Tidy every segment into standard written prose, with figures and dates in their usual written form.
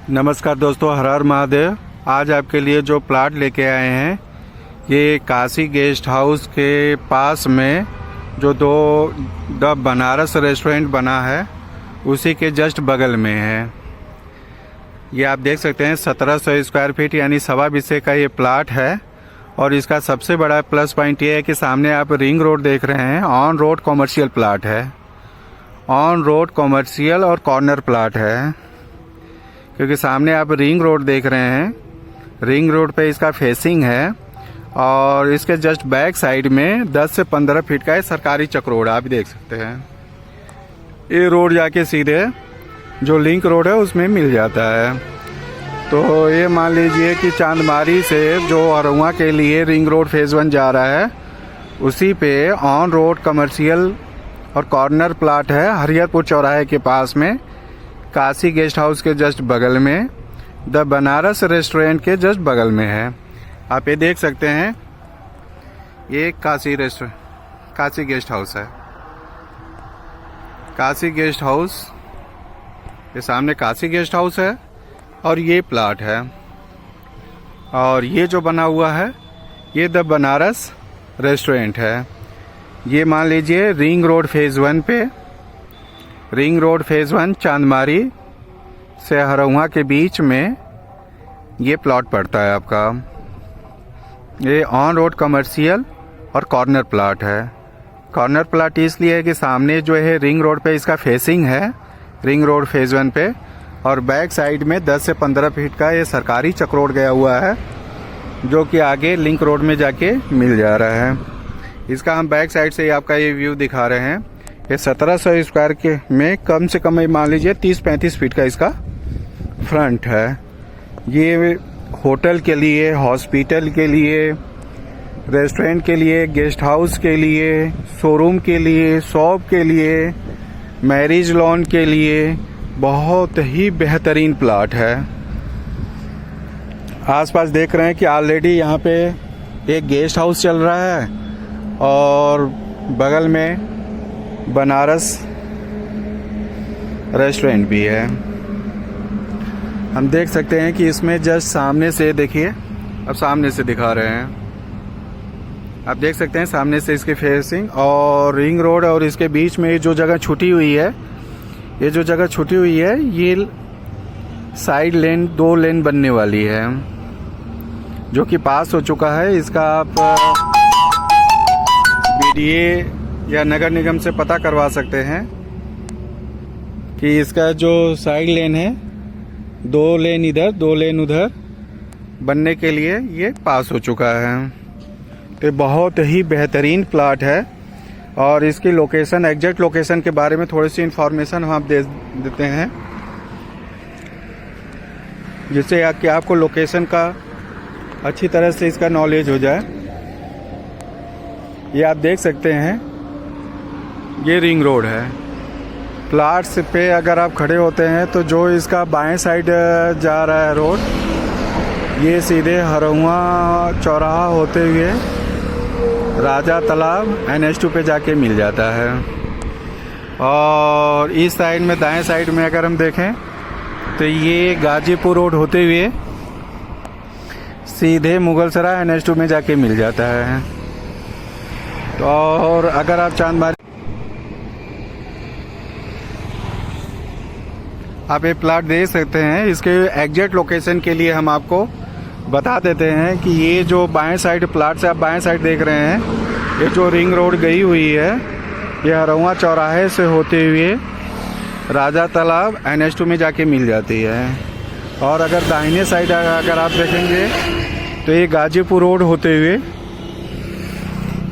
नमस्कार दोस्तों, हर हर महादेव। आज आपके लिए जो प्लाट लेके आए हैं ये काशी गेस्ट हाउस के पास में जो द बनारस रेस्टोरेंट बना है उसी के जस्ट बगल में है। ये आप देख सकते हैं 1700 स्क्वायर फीट यानी 2.25 का ये प्लाट है। और इसका सबसे बड़ा प्लस पॉइंट ये है कि सामने आप रिंग रोड देख रहे हैं। ऑन रोड कॉमर्शियल प्लाट है, ऑन रोड कॉमर्शियल और कॉर्नर प्लाट है, क्योंकि सामने आप रिंग रोड देख रहे हैं। रिंग रोड पे इसका फेसिंग है और इसके जस्ट बैक साइड में 10 से 15 फीट का है सरकारी चक रोड आप देख सकते हैं। ये रोड जाके सीधे जो लिंक रोड है उसमें मिल जाता है। तो ये मान लीजिए कि चांदमारी से जो अरुआ के लिए रिंग रोड फेज़ 1 जा रहा है उसी पे ऑन रोड कमर्शियल और कॉर्नर प्लाट है हरिहरपुर चौराहे के पास में, काशी गेस्ट हाउस के जस्ट बगल में, द बनारस रेस्टोरेंट के जस्ट बगल में है। आप ये देख सकते हैं, ये काशी गेस्ट हाउस है। काशी गेस्ट हाउस, ये सामने काशी गेस्ट हाउस है और ये प्लाट है। और ये जो बना हुआ है ये द बनारस रेस्टोरेंट है। ये मान लीजिए रिंग रोड फेज़ 1 पे, रिंग रोड फेज़ 1 चांदमारी से हरहुआ के बीच में ये प्लॉट पड़ता है आपका। ये ऑन रोड कमर्शियल और कॉर्नर प्लाट है। कॉर्नर प्लाट इसलिए है कि सामने जो है रिंग रोड पे इसका फेसिंग है, रिंग रोड फेज़ 1 पे, और बैक साइड में 10 से 15 फीट का ये सरकारी चक रोड गया हुआ है जो कि आगे लिंक रोड में जाके मिल जा रहा है। इसका हम बैक साइड से आपका ये व्यू दिखा रहे हैं। ये 1700 स्क्वायर के में कम से कम मान लीजिए 30-35 फीट का इसका फ्रंट है। ये होटल के लिए, हॉस्पिटल के लिए, रेस्टोरेंट के लिए, गेस्ट हाउस के लिए, शोरूम के लिए, शॉप के लिए, मैरिज लॉन के लिए बहुत ही बेहतरीन प्लाट है। आसपास देख रहे हैं कि ऑलरेडी यहाँ पे एक गेस्ट हाउस चल रहा है और बगल में बनारस रेस्टोरेंट भी है। हम देख सकते हैं कि इसमें जस्ट सामने से देखिए, अब सामने से दिखा रहे हैं, आप देख सकते हैं सामने से इसके फेसिंग और रिंग रोड और इसके बीच में जो जगह छुटी हुई है, ये जो जगह छुटी हुई है ये साइड लेन 2 लेन बनने वाली है जो कि पास हो चुका है। इसका आप बीडीए या नगर निगम से पता करवा सकते हैं कि इसका जो साइड लेन है 2 लेन इधर 2 लेन उधर बनने के लिए ये पास हो चुका है। तो बहुत ही बेहतरीन प्लाट है। और इसकी लोकेशन, एग्जैक्ट लोकेशन के बारे में थोड़ी सी इन्फॉर्मेशन हम आप दे देते हैं जिससे कि आपको लोकेशन का अच्छी तरह से इसका नॉलेज हो जाए। ये आप देख सकते हैं, ये रिंग रोड है। प्लाट्स पे अगर आप खड़े होते हैं तो जो इसका बाएं साइड जा रहा है रोड, ये सीधे हरहुआ चौराहा होते हुए राजा तालाब NH2 पे जाके मिल जाता है। और इस साइड में, दाएं साइड में अगर हम देखें तो ये गाजीपुर रोड होते हुए सीधे मुगलसराय NH2 में जाके मिल जाता है। तो और अगर आप चांदमारी, आप ये प्लाट देख सकते हैं। इसके एग्जैक्ट लोकेशन के लिए हम आपको बता देते हैं कि ये जो बाएं साइड प्लाट से आप बाएं साइड देख रहे हैं, ये जो रिंग रोड गई हुई है ये हरहुआ चौराहे से होते हुए राजा तालाब NH2 में जाके मिल जाती है। और अगर दाहिने साइड अगर आप देखेंगे तो ये गाजीपुर रोड होते हुए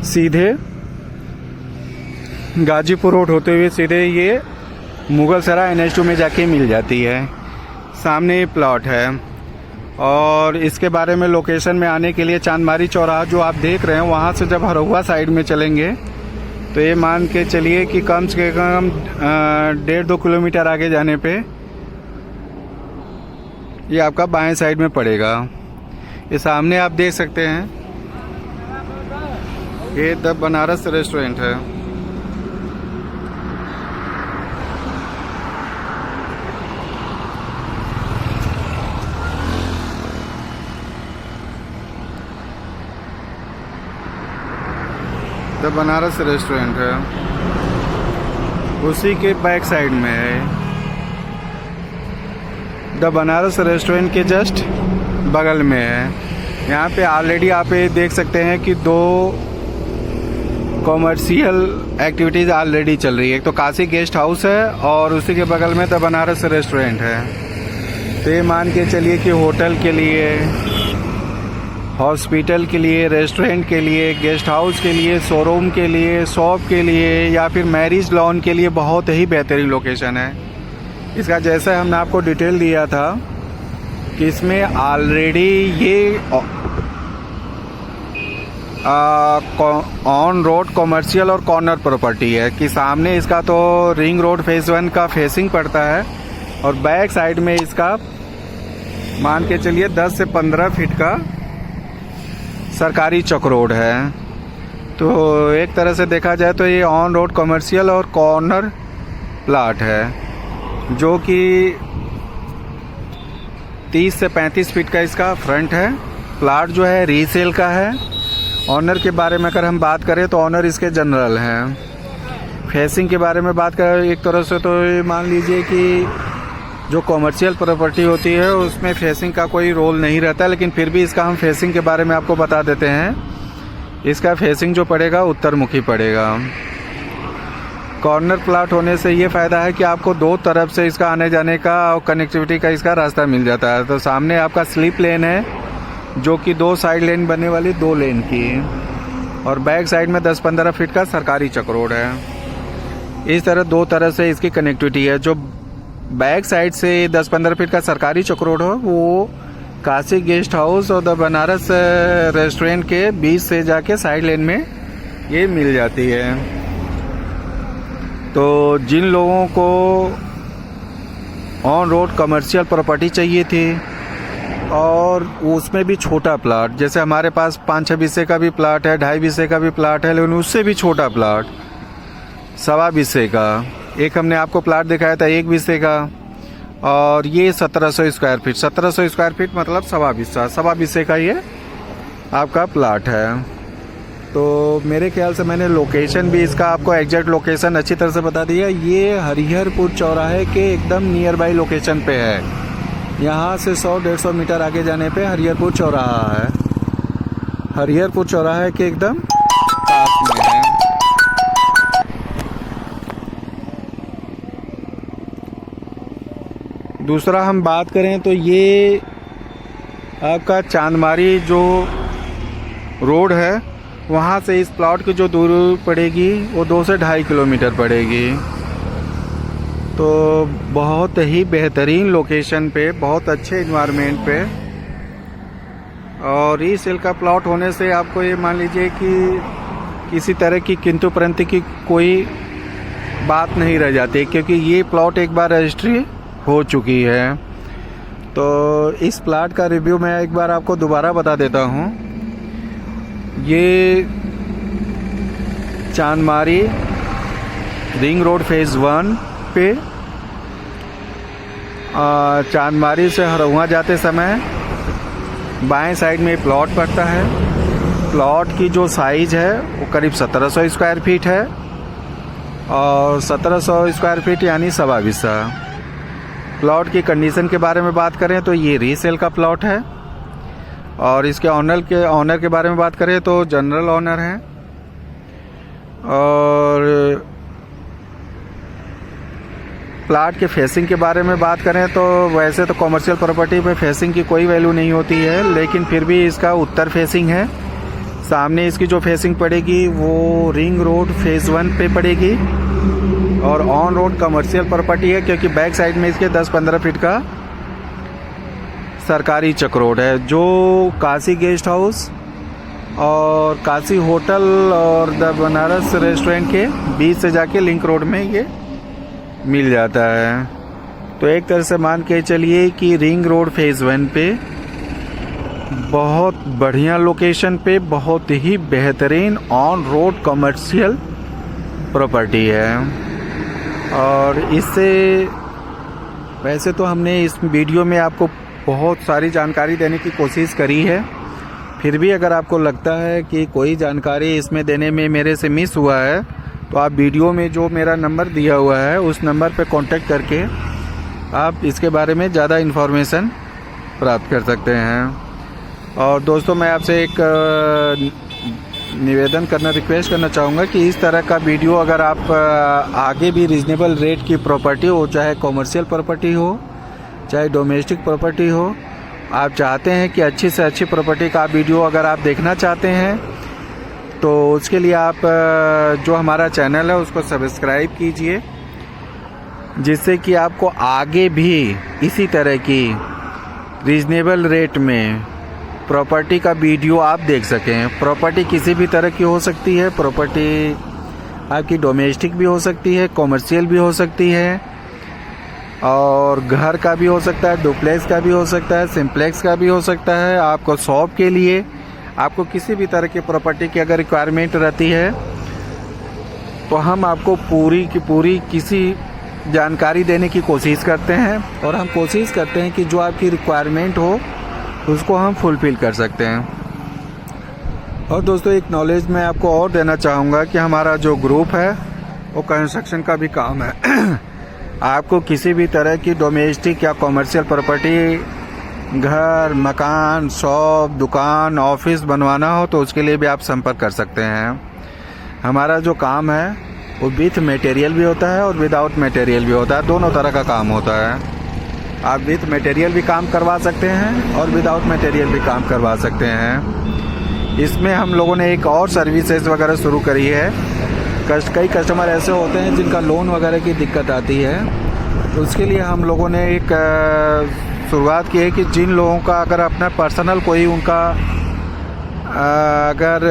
सीधे, गाजीपुर रोड होते हुए सीधे ये मुगलसराय NH2 में जाके मिल जाती है। सामने ये प्लॉट है। और इसके बारे में लोकेशन में आने के लिए चांदमारी चौराहा जो आप देख रहे हैं वहाँ से जब हरहुआ साइड में चलेंगे तो ये मान के चलिए कि कम से कम 1.5-2 किलोमीटर आगे जाने पे ये आपका बाएं साइड में पड़ेगा। ये सामने आप देख सकते हैं, ये द बनारस रेस्टोरेंट है। द बनारस रेस्टोरेंट है, उसी के बैक साइड में है। द बनारस रेस्टोरेंट के जस्ट बगल में है। यहाँ पे ऑलरेडी आप ये देख सकते हैं कि 2 कॉमर्शियल एक्टिविटीज़ ऑलरेडी चल रही है। एक तो काशी गेस्ट हाउस है और उसी के बगल में द बनारस रेस्टोरेंट है। तो ये मान के चलिए कि होटल के लिए, हॉस्पिटल के लिए, रेस्टोरेंट के लिए, गेस्ट हाउस के लिए, शोरूम के लिए, शॉप के लिए या फिर मैरिज लॉन के लिए बहुत ही बेहतरीन लोकेशन है। इसका जैसा हमने आपको डिटेल दिया था कि इसमें ऑलरेडी ये ऑन रोड कॉमर्शियल और कॉर्नर प्रॉपर्टी है कि सामने इसका तो रिंग रोड फेज 1 का फेसिंग पड़ता है और बैक साइड में इसका मान के चलिए 10 से 15 फीट का सरकारी चक रोड है। तो एक तरह से देखा जाए तो ये ऑन रोड कॉमर्शियल और कॉर्नर प्लाट है जो कि 30 से 35 फीट का इसका फ्रंट है। प्लाट जो है रीसेल का है। ऑनर के बारे में अगर हम बात करें तो ऑनर इसके जनरल हैं। फेसिंग के बारे में बात करें एक तरह से तो मान लीजिए कि जो कॉमर्शियल प्रॉपर्टी होती है उसमें फेसिंग का कोई रोल नहीं रहता, लेकिन फिर भी इसका हम फेसिंग के बारे में आपको बता देते हैं। इसका फेसिंग जो पड़ेगा उत्तर मुखी पड़ेगा। कॉर्नर प्लाट होने से ये फ़ायदा है कि आपको 2 तरफ से इसका आने जाने का और कनेक्टिविटी का इसका रास्ता मिल जाता है। तो सामने आपका स्लीप लेन है जो कि 2 साइड लेन बनने वाली 2 लेन की, और बैक साइड में 10-15 फीट का सरकारी चक रोड है। इस तरह 2 तरह से इसकी कनेक्टिविटी है। जो बैक साइड से 10-15 फीट का सरकारी चक रोड हो वो काशी गेस्ट हाउस और द बनारस रेस्टोरेंट के बीच से जाके साइड लेन में ये मिल जाती है। तो जिन लोगों को ऑन रोड कमर्शियल प्रॉपर्टी चाहिए थी और उसमें भी छोटा प्लाट, जैसे हमारे पास 5-6 बिस्से का भी प्लाट है, 2.5 बिस्से का भी प्लाट है, लेकिन उससे भी छोटा प्लाट 1.25 बिस्से का, एक हमने आपको प्लाट दिखाया था 1 बिस्से का, और ये 1700 स्क्वायर फीट, 1700 स्क्वायर फीट मतलब 1.25 बिस्से का ये आपका प्लाट है। तो मेरे ख्याल से मैंने लोकेशन भी इसका आपको एग्जैक्ट लोकेशन अच्छी तरह से बता दिया। ये हरिहरपुर चौराहे के एकदम नियर बाई लोकेशन पे है। यहाँ से 100-150 मीटर आगे जाने पे हरिहरपुर चौराहा है। हरिहरपुर चौराहे के एकदम पास में है। दूसरा हम बात करें तो ये आपका चांदमारी जो रोड है वहाँ से इस प्लॉट की जो दूरी पड़ेगी वो 2 से 2.5 किलोमीटर पड़ेगी। तो बहुत ही बेहतरीन लोकेशन पे, बहुत अच्छे इन्वायरमेंट पे, और रीसेल का प्लॉट होने से आपको ये मान लीजिए कि किसी तरह की किंतु परंतु की कोई बात नहीं रह जाती, क्योंकि ये प्लॉट एक बार रजिस्ट्री हो चुकी है। तो इस प्लॉट का रिव्यू मैं एक बार आपको दोबारा बता देता हूँ। ये चांदमारी रिंग रोड फेज़ 1 पे चांदमारी से हरहुआ जाते समय बाएं साइड में प्लॉट पड़ता है। प्लॉट की जो साइज़ है वो करीब 1700 स्क्वायर फीट है, और 1700 स्क्वायर फीट यानी 1.25 बिस्सा। प्लॉट की कंडीशन के बारे में बात करें तो ये रीसेल का प्लॉट है, और इसके ऑनर के बारे में बात करें तो जनरल ऑनर है। और प्लाट के फेसिंग के बारे में बात करें तो वैसे तो कॉमर्शियल प्रॉपर्टी में फेसिंग की कोई वैल्यू नहीं होती है, लेकिन फिर भी इसका उत्तर फेसिंग है। सामने इसकी जो फेसिंग पड़ेगी वो रिंग रोड फेज़ 1 पे पड़ेगी, और ऑन रोड कमर्शियल प्रॉपर्टी है क्योंकि बैक साइड में इसके 10-15 फीट का सरकारी चक रोड है, जो काशी गेस्ट हाउस और काशी होटल और द बनारस रेस्टोरेंट के बीच से जाके लिंक रोड में ये मिल जाता है। तो एक तरह से मान के चलिए कि रिंग रोड फेज़ 1 पे बहुत बढ़िया लोकेशन पे बहुत ही बेहतरीन ऑन रोड कमर्शियल प्रॉपर्टी है। और इससे वैसे तो हमने इस वीडियो में आपको बहुत सारी जानकारी देने की कोशिश करी है, फिर भी अगर आपको लगता है कि कोई जानकारी इसमें देने में मेरे से मिस हुआ है तो आप वीडियो में जो मेरा नंबर दिया हुआ है उस नंबर पर कांटेक्ट करके आप इसके बारे में ज़्यादा इन्फॉर्मेशन प्राप्त कर सकते हैं। और दोस्तों मैं आपसे एक निवेदन करना, रिक्वेस्ट करना चाहूँगा कि इस तरह का वीडियो अगर आप आगे भी रीज़नेबल रेट की प्रॉपर्टी हो, चाहे कॉमर्शियल प्रॉपर्टी हो चाहे डोमेस्टिक प्रॉपर्टी हो, आप चाहते हैं कि अच्छी से अच्छी प्रॉपर्टी का वीडियो अगर आप देखना चाहते हैं तो उसके लिए आप जो हमारा चैनल है उसको सब्सक्राइब कीजिए, जिससे कि आपको आगे भी इसी तरह की रीज़नेबल रेट में प्रॉपर्टी का वीडियो आप देख सकें। प्रॉपर्टी किसी भी तरह की हो सकती है, प्रॉपर्टी आपकी डोमेस्टिक भी हो सकती है, कॉमर्शियल भी हो सकती है, और घर का भी हो सकता है, डुप्लेक्स का भी हो सकता है, सिंप्लेक्स का भी हो सकता है। आपको शॉप के लिए, आपको किसी भी तरह की प्रॉपर्टी की अगर रिक्वायरमेंट रहती है तो हम आपको पूरी की पूरी किसी जानकारी देने की कोशिश करते हैं, और हम कोशिश करते हैं कि जो आपकी रिक्वायरमेंट हो उसको हम फुलफ़िल कर सकते हैं। और दोस्तों एक नॉलेज मैं आपको और देना चाहूँगा कि हमारा जो ग्रुप है वो कंस्ट्रक्शन का भी काम है। आपको किसी भी तरह की डोमेस्टिक या कॉमर्शियल प्रॉपर्टी, घर, मकान, शॉप, दुकान, ऑफिस बनवाना हो तो उसके लिए भी आप संपर्क कर सकते हैं। हमारा जो काम है वो विथ मटेरियल भी होता है और विदाउट मटेरियल भी होता है, दोनों तरह का काम होता है। आप विथ मटेरियल भी काम करवा सकते हैं और विदाउट मटेरियल भी काम करवा सकते हैं। इसमें हम लोगों ने एक और सर्विसेज वगैरह शुरू करी है। कई कस्टमर ऐसे होते हैं जिनका लोन वगैरह की दिक्कत आती है, तो उसके लिए हम लोगों ने एक शुरुआत की है कि जिन लोगों का अगर अपना पर्सनल कोई उनका अगर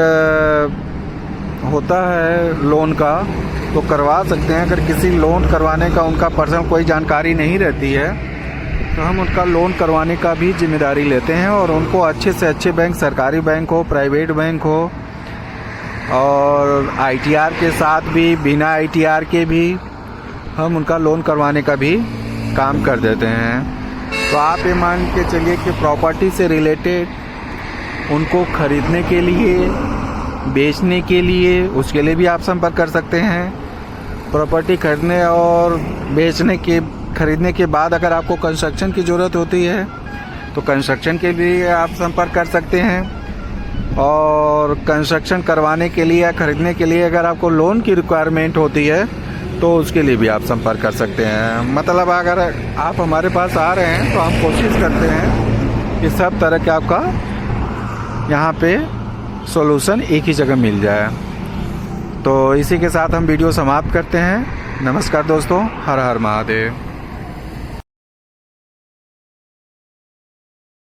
होता है लोन का तो करवा सकते हैं। अगर किसी लोन करवाने का उनका पर्सनल कोई जानकारी नहीं रहती है तो हम उनका लोन करवाने का भी जिम्मेदारी लेते हैं, और उनको अच्छे से अच्छे बैंक, सरकारी बैंक हो, प्राइवेट बैंक हो, और ITR के साथ भी, बिना ITR के भी हम उनका लोन करवाने का भी काम कर देते हैं। तो आप ये मान के चलिए कि प्रॉपर्टी से रिलेटेड उनको ख़रीदने के लिए, बेचने के लिए, उसके लिए भी आप संपर्क कर सकते हैं। प्रॉपर्टी खरीदने और खरीदने के बाद अगर आपको कंस्ट्रक्शन की ज़रूरत होती है तो कंस्ट्रक्शन के लिए आप संपर्क कर सकते हैं, और कंस्ट्रक्शन करवाने के लिए या ख़रीदने के लिए अगर आपको लोन की रिक्वायरमेंट होती है तो उसके लिए भी आप संपर्क कर सकते हैं। मतलब अगर आप हमारे पास आ रहे हैं तो हम कोशिश करते हैं कि सब तरह के आपका यहाँ पे सॉल्यूशन एक ही जगह मिल जाए। तो इसी के साथ हम वीडियो समाप्त करते हैं। नमस्कार दोस्तों, हर हर महादेव।